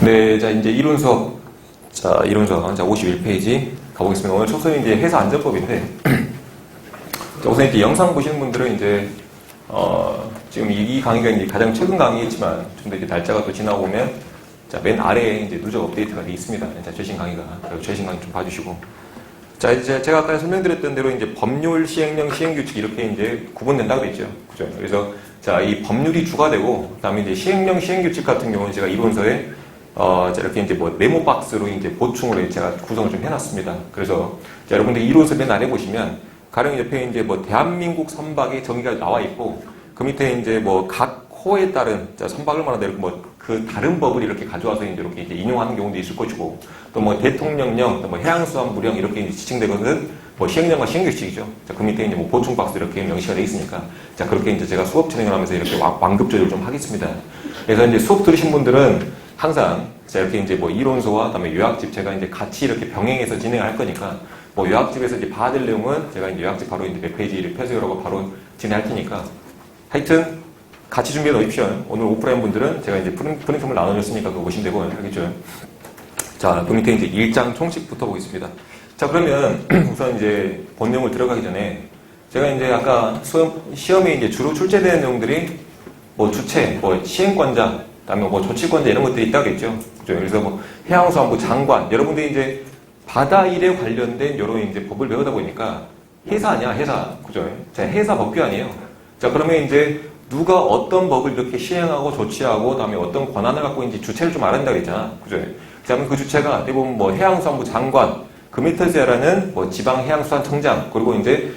네, 자, 이제 이론 수업. 자, 이론 수업. 자, 51페이지 가보겠습니다. 오늘 첫 수업이 이제 회사 안전법인데, 자, 우선 이렇게 영상 보시는 분들은 이제, 지금 이 강의가 이제 가장 최근 강의겠지만, 좀 더 이제 날짜가 또 지나고 오면, 자, 맨 아래에 이제 누적 업데이트가 되어 있습니다. 자, 최신 강의가. 그리고 최신 강의 좀 봐주시고. 자, 이제 제가 아까 설명드렸던 대로 이제 법률, 시행령, 시행규칙 이렇게 이제 구분된다고 그랬죠. 그죠? 그래서, 자, 이 법률이 주가 되고, 그 다음에 이제 시행령, 시행규칙 같은 경우는 제가 이론서에 자, 이렇게 이제 뭐 메모 박스로 이제 보충으로 제가 구성을 좀 해놨습니다. 그래서, 자, 여러분들 이론서 맨 아래 보시면, 가령 옆에 이제 뭐 대한민국 선박의 정의가 나와 있고, 그 밑에 이제 뭐 각 호에 따른, 자, 선박을 말하는 대로 뭐 그 다른 법을 이렇게 가져와서 이렇게 이제 인용하는 경우도 있을 것이고, 또 뭐 대통령령, 또 뭐 해양수산부령 이렇게 이제 지칭된 것은 뭐 시행령과 시행규칙이죠. 자, 그 밑에 이제 뭐 보충 박스 이렇게 명시가 되어 있으니까, 자, 그렇게 이제 제가 수업 진행을 하면서 이렇게 완급 조절을 좀 하겠습니다. 그래서 이제 수업 들으신 분들은 항상, 자, 이렇게 이제 뭐 이론서와 그다음에 요약집 제가 이제 같이 이렇게 병행해서 진행을 할 거니까, 뭐 요약집에서 이제 봐야 될 내용은 제가 이제 요약집 바로 이제 몇 페이지를 펴서라고 바로 진행할 테니까, 하여튼, 같이 준비해 놓으십시오. 오늘 오프라인 분들은 제가 이제 프린트물 나눠줬으니까 그거 보시면 되고, 알겠죠? 자, 그 밑에 이제 1장 총칙부터 보겠습니다. 자, 그러면 우선 이제 본 내용을 들어가기 전에 제가 이제 아까 시험에 이제 주로 출제되는 내용들이 뭐 주체, 뭐 시행권자, 그다음에 뭐 조치권자 이런 것들이 있다고 했죠. 그죠? 그래서 뭐 해양수산부 장관, 여러분들이 이제 바다 일에 관련된 여러 이제 법을 배우다 보니까 회사 아니야, 회사. 그죠? 자, 회사 법규 아니에요. 자, 그러면 이제 누가 어떤 법을 이렇게 시행하고 조치하고 그다음에 어떤 권한을 갖고 있는지 주체를 좀 알아야 된다고 했잖아. 그죠? 그다음에 그 주체가 대부분 뭐 해양수산부 장관, 그 밑에서 하라는 뭐 지방해양수산청장, 그리고 이제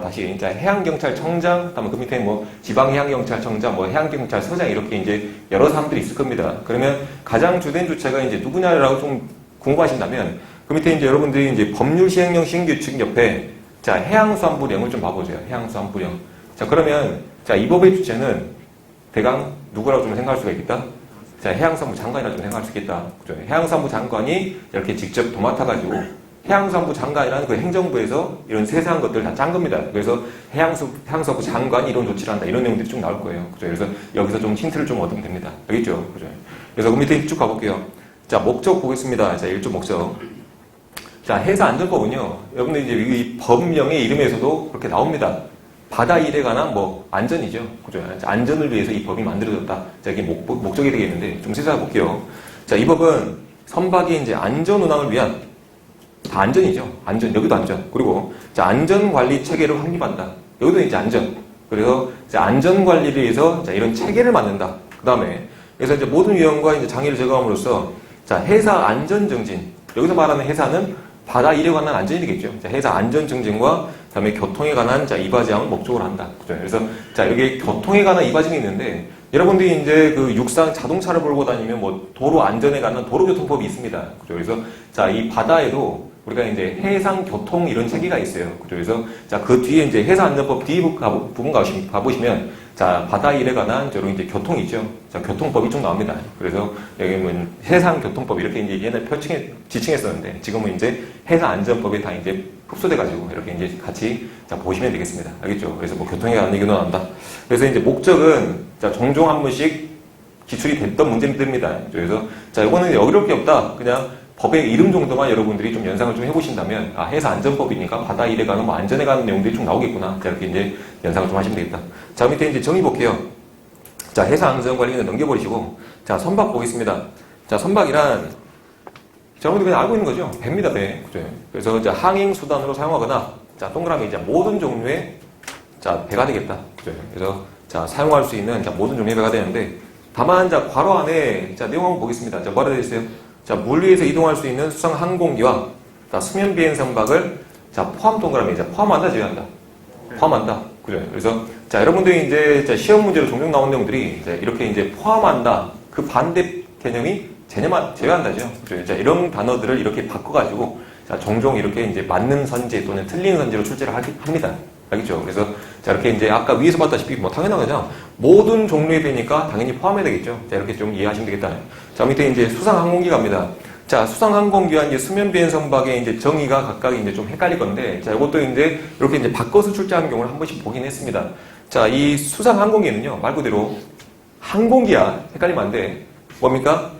다시 이제 해양경찰청장, 그다음에 그 밑에 뭐 지방해양경찰청장, 뭐 해양경찰서장 이렇게 이제 여러 사람들이 있을 겁니다. 그러면 가장 주된 주체가 이제 누구냐라고 좀 궁금하신다면 그 밑에 이제 여러분들이 이제 법률 시행령 시행규칙 옆에 자, 해양수산부령을 좀 봐보세요. 해양수산부령. 자, 그러면 자, 이 법의 주체는 대강 누구라고 좀 생각할 수가 있겠다? 자, 해양수산부 장관이라 좀 생각할 수 있겠다. 그죠? 해양수산부 장관이 이렇게 직접 도맡아가지고 해양수산부 장관이라는 그 행정부에서 이런 세세한 것들을 다 짠 겁니다. 그래서 해양수산부 장관이 이런 조치를 한다. 이런 내용들이 쭉 나올 거예요. 그죠? 그래서 여기서 좀 힌트를 좀 얻으면 됩니다. 알겠죠? 그죠? 그래서 그 밑에 쭉 가볼게요. 자, 목적 보겠습니다. 자, 1조 목적. 자, 해사안전법은요, 여러분들 이제 이 법령의 이름에서도 그렇게 나옵니다. 바다 일에 관한 뭐 안전이죠. 그죠? 안전을 위해서 이 법이 만들어졌다. 자, 이게 목적이 되겠는데 좀 세세하게 볼게요. 자, 이 법은 선박의 이제 안전 운항을 위한 다 안전이죠. 안전, 여기도 안전. 그리고 자, 안전 관리 체계를 확립한다. 여기도 이제 안전. 그래서 자, 안전 관리를 위해서 자, 이런 체계를 만든다. 그다음에 그래서 이제 모든 위험과 이제 장애를 제거함으로써 자, 해사 안전 증진. 여기서 말하는 해사는 바다 일에 관한 안전이 되겠죠. 자, 해사 안전 증진과 그다음에 교통에 관한 자, 이바지함을 목적으로 한다. 그죠? 그래서 자, 여기 교통에 관한 이바지함이 있는데 여러분들이 이제 그 육상 자동차를 몰고 다니면 뭐 도로 안전에 관한 도로교통법이 있습니다. 그죠? 그래서 자, 이 바다에도 우리가 이제 해상 교통 이런 체계가 있어요. 그죠? 그래서 자, 그 뒤에 이제 해사안전법 뒤 부분 가보시면 자, 바다 일에 관한 저런 이제 교통이 있죠. 자, 교통법이 좀 나옵니다. 그래서 여기는 해상교통법 이렇게 이제 옛날 지칭했었는데 지금은 이제 해사안전법에 다 이제 흡수돼가지고 이렇게 이제 같이 자, 보시면 되겠습니다. 알겠죠? 그래서 뭐 교통에 관한 얘기도 나온다. 그래서 이제 목적은 자, 종종 한 번씩 기출이 됐던 문제들입니다. 그래서 자, 이거는 어려울 게 없다. 그냥 법의 이름 정도만 여러분들이 좀 연상을 좀 해보신다면 아, 해사안전법이니까 바다 일에 관한 뭐 안전에 관한 내용들이 좀 나오겠구나. 자, 이렇게 이제 연상을 좀 하시면 되겠다. 자, 밑에 이제 정의 볼게요. 자, 해사안전관리는 넘겨버리시고 자, 선박 보겠습니다. 자, 선박이란 여러분들 그냥 알고 있는 거죠. 배입니다, 배. 그죠? 그래서 이제 항행수단으로 사용하거나 자, 동그라미 이제 모든 종류의 자, 배가 되겠다. 그죠? 그래서 자, 사용할 수 있는 자, 모든 종류의 배가 되는데 다만 자, 괄호 안에 자, 내용 한번 보겠습니다. 자, 뭐라 되어 있어요? 자, 물 위에서 이동할 수 있는 수상 항공기와 자, 수면 비행 선박을 자, 포함 동그라미 자, 포함한다, 제외한다. 포함한다. 그죠? 그래서 자, 여러분들이 이제 자, 시험 문제로 종종 나온 내용들이 이제 이렇게 이제 포함한다. 그 반대 개념이 제외한다죠. 그죠? 자, 이런 단어들을 이렇게 바꿔가지고 자, 종종 이렇게 이제 맞는 선제 또는 틀린 선제로 출제를 합니다. 알겠죠? 그래서 자, 이렇게 이제 아까 위에서 봤다시피 뭐 당연한 거죠. 모든 종류의 배니까 당연히 포함해야 되겠죠. 자, 이렇게 좀 이해하시면 되겠다. 자, 밑에 이제 수상항공기 갑니다. 자, 수상항공기와 이제 수면비행 선박의 이제 정의가 각각 이제 좀 헷갈릴 건데, 자, 이것도 이제 이렇게 이제 바꿔서 출제하는 경우를 한 번씩 보긴 했습니다. 자, 이 수상항공기는요, 말 그대로 항공기야. 헷갈리면 안 돼. 뭡니까?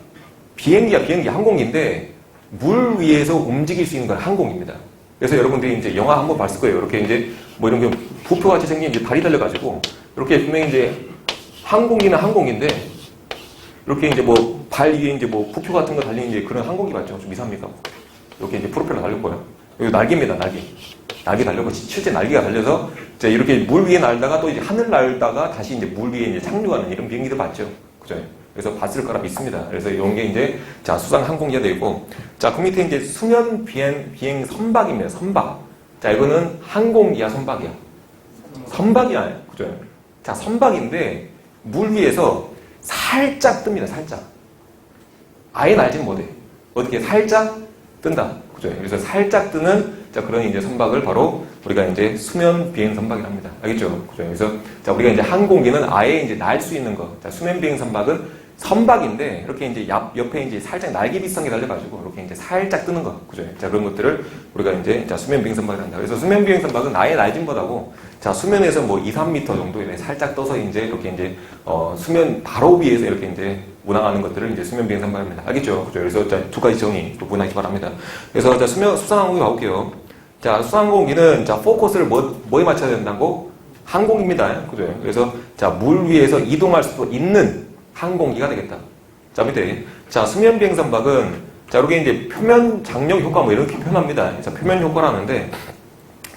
비행기, 항공기인데 물 위에서 움직일 수 있는 건 항공입니다. 그래서 여러분들이 이제 영화 한번 봤을 거예요. 이렇게 이제 뭐 이런 게 부표같이 생긴 이제 다리 달려가지고 이렇게 분명히 이제 항공기는 항공인데 이렇게 이제 뭐 발 위에 이제 뭐 부표 같은 거 달린 이제 그런 항공기 맞죠? 좀 이상합니까? 이렇게 이제 프로펠러 달렸고요. 여기 날개입니다, 날개. 날개 달려고 실제 날개가 달려서 이제 이렇게 물 위에 날다가 또 이제 하늘 날다가 다시 이제 물 위에 이제 착륙하는 이런 비행기도 봤죠. 그죠? 그래서 봤을 거라 믿습니다. 그래서 이런 게 이제 자 수상 항공기가 되어 있고 자 그 밑에 이제 수면 비행 선박입니다. 선박. 자 이거는 항공기야 선박이야. 선박이야. 그죠? 자 선박인데 물 위에서 살짝 뜹니다. 살짝. 아예 날지는 못해. 어떻게 살짝 뜬다. 그죠? 그래서 살짝 뜨는 자 그런 이제 선박을 바로 우리가 이제 수면 비행 선박이랍니다. 알겠죠? 그죠? 그래서 자 우리가 이제 항공기는 아예 이제 날 수 있는 거. 자 수면 비행 선박은 선박인데 이렇게 이제 옆에 이제 살짝 날개 비슷한 게 달려가지고 이렇게 이제 살짝 뜨는 거. 그죠? 자 그런 것들을 우리가 이제 자 수면 비행 선박이라 한다. 그래서 수면 비행 선박은 아예 날진 못하고 자 수면에서 뭐 2, 3m 정도 이렇게 살짝 떠서 이제 이렇게 이제 수면 바로 위에서 이렇게 이제 운항하는 것들을 이제 수면 비행 선박입니다. 알겠죠? 그죠? 그래서 자 두 가지 정의 또 분하기 바랍니다. 그래서 자 수상항공기 가볼게요. 자 수상항공기는 자 포커스를 뭐에 맞춰야 된다고? 항공입니다. 그죠? 그래서 자 물 위에서 이동할 수 있는 항공기가 되겠다. 자 밑에 자 수면 비행 선박은 자 이렇게 이제 표면 장력 효과 뭐 이렇게 표현합니다. 자 표면 효과라는데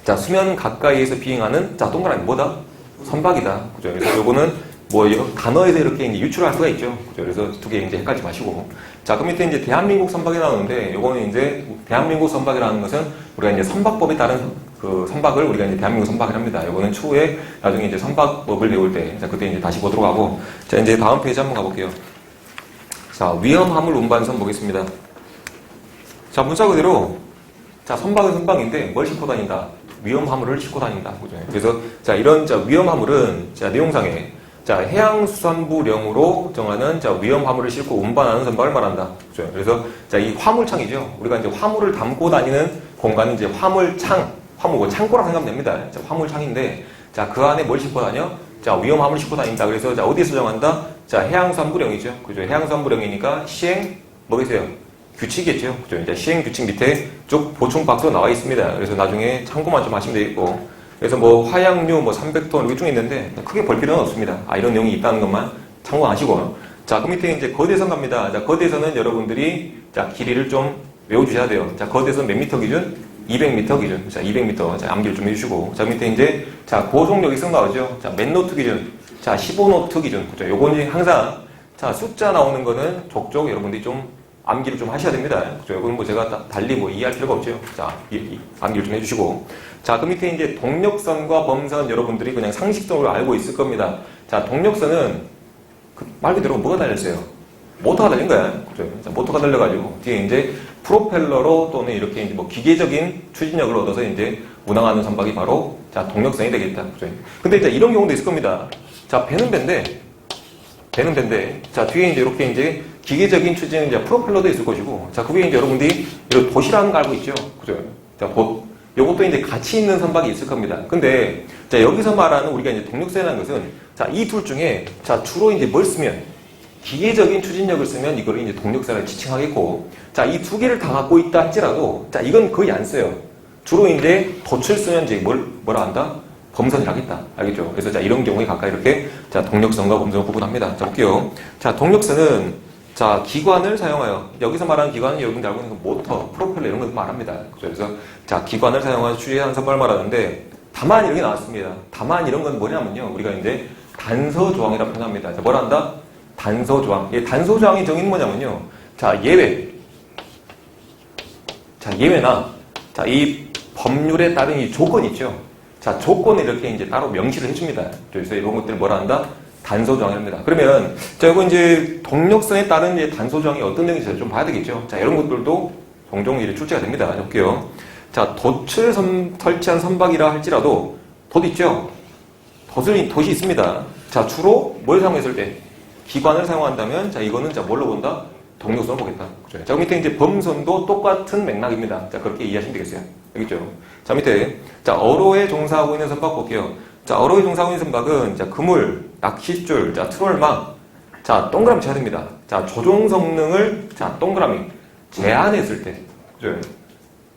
자 수면 가까이에서 비행하는 자 동그라미 뭐다? 선박이다. 그죠? 그래서 요거는 뭐 단어에서 이렇게 이제 유출할 수가 있죠. 그죠? 그래서 두 개 이제 헷갈리지 마시고 자 그 밑에 이제 대한민국 선박이 나오는데 요거는 이제 대한민국 선박이라는 것은 우리가 이제 선박법에 따른 그 선박을 우리가 이제 대한민국 선박이랍니다. 요거는 추후에 나중에 이제 선박법을 배울 때 자 그때 이제 다시 보도록 하고 자 이제 다음 페이지 한번 가볼게요. 자 위험화물 운반선 보겠습니다. 자 문자 그대로 자 선박은 선박인데 뭘 싣고 다닌다? 위험화물을 싣고 다닌다. 그죠? 그래서 자 이런 자 위험화물은 자 내용상에 자 해양수산부령으로 정하는 자 위험화물을 싣고 운반하는 선박을 말한다. 그죠? 그래서 자 이 화물창이죠. 우리가 이제 화물을 담고 다니는 공간은 이제 화물창, 화물고 창고라고 생각하면 됩니다. 자 화물창인데 자 그 안에 뭘 싣고 다녀? 자 위험화물을 싣고 다닌다. 그래서 자 어디에서 정한다? 자 해양수산부령이죠. 그죠? 해양수산부령이니까 시행 뭐겠어요? 규칙이겠죠. 그죠? 이제 시행 규칙 밑에 쭉 보충 박스로 나와 있습니다. 그래서 나중에 참고만 좀 하시면 되겠고. 그래서 뭐 화약류 뭐 300톤 이렇게 쭉 있는데 크게 볼 필요는 없습니다. 아 이런 내용이 있다는 것만 참고하시고. 자 그 밑에 이제 거대선 갑니다. 자 거대선은 여러분들이 자 길이를 좀 외워주셔야 돼요. 자 거대선 몇 미터 기준? 200m 기준. 자 200m. 자 암기를 좀 해주시고. 자 밑에 이제 자 고속력이 쓱 나오죠. 자 몇 노트 기준? 자 15노트 기준. 그죠? 요거는 항상 자 숫자 나오는 거는 족족 여러분들이 좀 암기를 좀 하셔야 됩니다. 그죠? 이건 뭐 제가 달리 뭐 이해할 필요가 없죠. 자, 암기를 좀 해주시고. 자, 그 밑에 이제 동력선과 범선 여러분들이 그냥 상식적으로 알고 있을 겁니다. 자, 동력선은 말 그대로 뭐가 달렸어요? 모터가 달린 거야. 그죠? 자, 모터가 달려가지고 뒤에 이제 프로펠러로 또는 이렇게 이제 뭐 기계적인 추진력을 얻어서 이제 운항하는 선박이 바로 자, 동력선이 되겠다. 그죠? 근데 이제 이런 경우도 있을 겁니다. 자, 배는 배인데 자, 뒤에 이제 이렇게 이제 기계적인 추진은 이제 프로펠러도 있을 것이고, 자, 그게 이제 여러분들이 이런 돛이라는 거 알고 있죠? 그죠? 자, 돛. 요것도 이제 같이 있는 선박이 있을 겁니다. 근데, 자, 여기서 말하는 우리가 이제 동력선이라는 것은, 자, 이 둘 중에, 자, 주로 이제 뭘 쓰면, 기계적인 추진력을 쓰면 이거를 이제 동력선을 지칭하겠고, 자, 이 두 개를 다 갖고 있다 할지라도, 자, 이건 거의 안 써요. 주로 이제 돛을 쓰면 이제 뭐라 한다? 범선을 하겠다. 알겠죠? 그래서 자, 이런 경우에 가까이 이렇게, 자, 동력선과 범선을 구분합니다. 자, 볼게요. 자, 동력선은 자, 기관을 사용하여, 여기서 말하는 기관은 여러분들 알고 있는 모터, 프로펠러 이런 거 말합니다. 그래서, 자, 기관을 사용하여 추진하는 선박을 말하는데, 다만 이런 게 나왔습니다. 다만 이런 건 뭐냐면요. 우리가 이제 단서조항이라고 표현합니다. 자, 뭐라 한다? 단서조항. 이 단서조항의 정의는 뭐냐면요. 자, 예외. 자, 예외나, 자, 이 법률에 따른 이 조건 있죠. 자, 조건을 이렇게 이제 따로 명시를 해줍니다. 그래서 이런 것들을 뭐라 한다? 단서조항입니다. 그러면, 자, 이거 이제 동력선에 따른 이제 단서조항이 어떤 내용인지 좀 봐야 되겠죠. 자, 이런 것들도 종종 이제 출제가 됩니다. 볼게요. 자, 돛을 설치한 선박이라 할지라도, 돛 있죠? 돛이 있습니다. 자, 주로 뭘 사용했을 때? 기관을 사용한다면, 자, 이거는 자, 뭘로 본다? 동력선을 보겠다. 그죠? 자, 그 밑에 이제 범선도 똑같은 맥락입니다. 자, 그렇게 이해하시면 되겠어요. 알겠죠? 자, 밑에, 자, 어로에 종사하고 있는 선박 볼게요. 자, 어로에 종사하고 있는 선박은, 자, 그물, 낚싯줄, 자, 트롤망. 자, 동그라미 쳐야 됩니다. 자, 조종 성능을, 자, 동그라미, 제한했을 때. 그죠?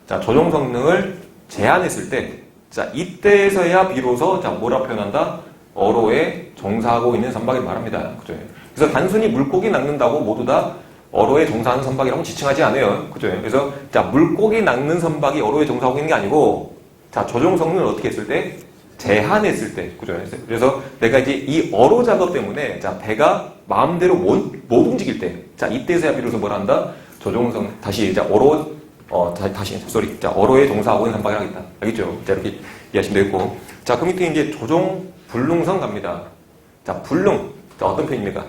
자, 조종 성능을 제한했을 때. 자, 이때에서야 비로소, 자, 뭐라 표현한다? 어로에 종사하고 있는 선박을 말합니다. 그죠? 그래서 단순히 물고기 낚는다고 모두 다 어로에 종사하는 선박이라고 지칭하지 않아요. 그죠? 그래서, 자, 물고기 낚는 선박이 어로에 종사하고 있는 게 아니고, 자, 조종 성능을 어떻게 했을 때? 제한했을 때. 그죠? 그래서 내가 이제 이 어로 작업 때문에, 자, 배가 마음대로 못 움직일 때. 자, 이때서야 비로소 뭘 한다? 조종성, 다시, 자, 자, 어로에 종사하고 있는 선박이라고 했다. 알겠죠? 자, 이렇게 이해하시면 되겠고. 자, 그 밑에 이제 조종 불능선 갑니다. 자, 불능. 자, 어떤 표현입니까?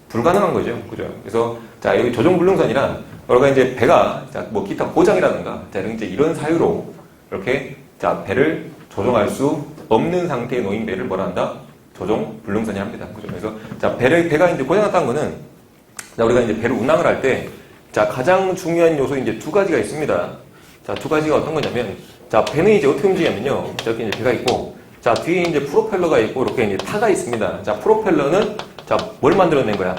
불가능한 거죠. 그죠? 그래서, 자, 여기 조종 불능선이란, 여러가 이제 배가, 자, 뭐 기타 고장이라든가, 자, 이런 사유로, 이렇게, 자, 배를 조종할 수 없는 상태에 놓인 배를 뭐라 한다? 조종 불능선이 합니다. 그죠? 그래서, 자, 배가 이제 고장났다는 거는, 자, 우리가 이제 배를 운항을 할 때, 자, 가장 중요한 요소 이제 두 가지가 있습니다. 자, 두 가지가 어떤 거냐면, 자, 배는 이제 어떻게 움직이냐면요. 저렇게 이제 배가 있고, 자, 뒤에 이제 프로펠러가 있고, 이렇게 이제 타가 있습니다. 자, 프로펠러는, 자, 뭘 만들어낸 거야?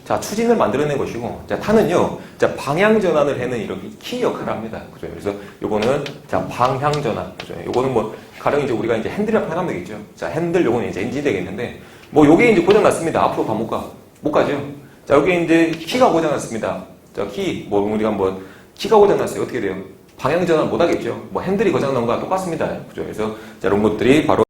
자, 추진을 만들어낸 것이고, 자, 타는요, 자, 방향 전환을 해는 이렇게 키 역할을 합니다. 그죠? 그래서 요거는, 자, 방향 전환. 그죠? 요거는 뭐, 가령 이제 우리가 이제 핸들이라 표현하면 되겠죠. 자, 핸들 요거는 이제 엔진이 되겠는데, 뭐, 요게 이제 고장났습니다. 앞으로 못 가. 못 가죠? 자, 여기 이제 키가 고장났습니다. 자, 뭐, 우리가 뭐, 키가 고장났어요. 어떻게 돼요? 방향 전환 못 하겠죠. 뭐, 핸들이 고장난 거와 똑같습니다. 그죠? 그래서, 자, 이런 것들이 바로